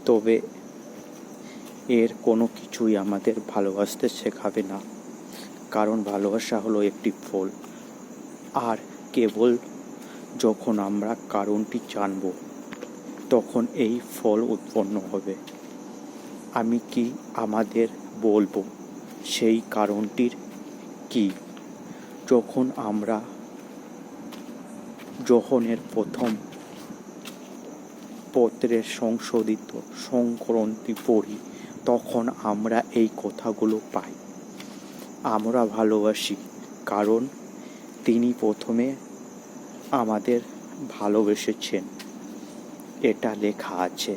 তবে এর কোনো কিছুই আমাদের ভালোবাসতে শেখাবে না, কারণ ভালোবাসা হলো একটি ফল। আর কেবল যখন আমরা কারণটি জানব তখন এই ফল উৎপন্ন হবে। আমি কি আমাদের বলবো সেই কারণটির কি? যখন আমরা যোহনের প্রথম পত্রের সংশোধিত সংকরণটি পড়ি, তখন আমরা এই কথাগুলো পাই। আমরা ভালোবাসি কারণ তিনি প্রথমে আমাদের ভালোবেসেছেন, এটা লেখা আছে।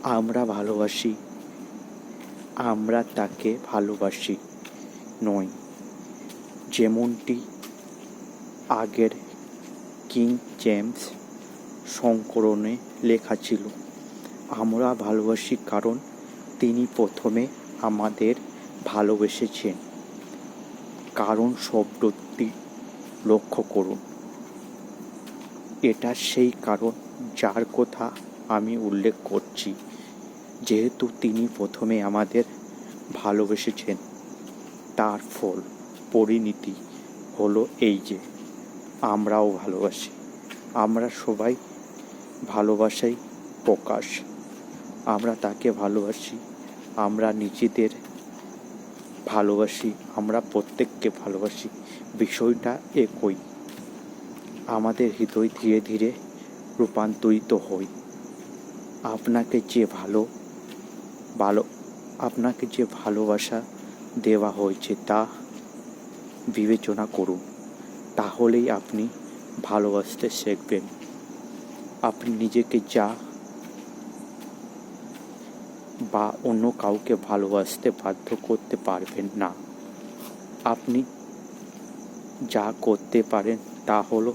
আমরা ভালোবাসি, আমরা তাকে ভালোবাসি নয়, যেমনটি আগের কিং জেমস সংস্করণে লেখা ছিল। আমরা ভালোবাসি কারণ তিনি প্রথমে আমাদের ভালোবেসেছেন। কারণ শব্দটি লক্ষ্য করুন, এটা সেই কারণ যার কথা আমি উল্লেখ করছি। যেহেতু তিনি প্রথমে আমাদের ভালোবেসেছেন, তার ফল পরিণতি হলো এই যে আমরাও ভালোবাসি। আমরা সবাই ভালোবাসাই প্রকাশ। আমরা তাকে ভালোবাসি, আমরা নিজেদের ভালোবাসি, আমরা প্রত্যেককে ভালোবাসি। বিষয়টা একই। আমাদের হৃদয় ধীরে ধীরে রূপান্তরিত হয়। আপনাকে যে ভালোবাসা দেওয়া হয়েছে তা বিবেচনা করুন, তাহলেই আপনি ভালোবাসতে শিখবেন। আপনি নিজেকে বা অন্য কাউকে ভালোবাসতে বাধ্য করতে পারবেন না। আপনি যা করতে পারেন তা হলো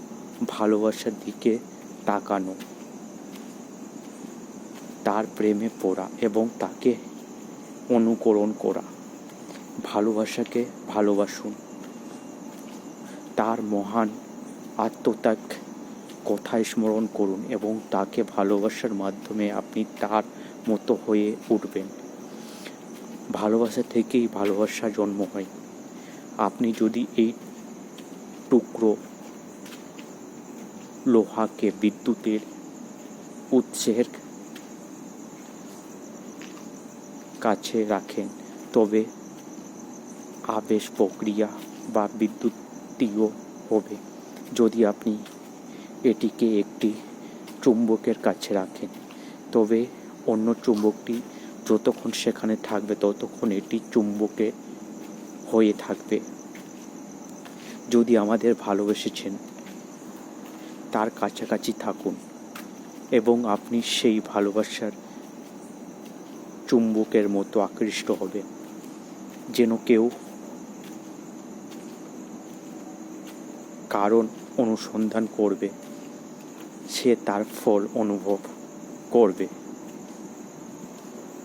ভালোবাসার দিকে তাকানো, তার প্রেমে পড়া এবং তাকে অনুকরণ করা। ভালোবাসাকে ভালোবাসুন, তার মহান আত্মত্যাগ কথা স্মরণ করুন এবং তাকে ভালোবাসার মাধ্যমে আপনি তার মতো হয়ে উঠবেন। ভালোবাসা থেকেই ভালোবাসা জন্ম হয়। আপনি যদি এই টুকরো লোহাকে বিদ্যুতের উৎসের কাছে রাখেন, তবে আবেশ প্রক্রিয়া বা বিদ্যুতীয় হবে। যদি আপনি এটিকে একটি চুম্বকের কাছে রাখেন, তবে অন্য চুম্বকটি যতক্ষণ সেখানে থাকবে ততক্ষণ এটি চুম্বকে হয়ে থাকবে। যদি আমাদের ভালোবেসেছেন, তার কাছাকাছি থাকুন এবং আপনি সেই ভালোবাসার চুম্বকের মতো আকৃষ্ট হবে, যেন কেউ কারণ অনুসন্ধান করবে, সে তার ফল অনুভব করবে।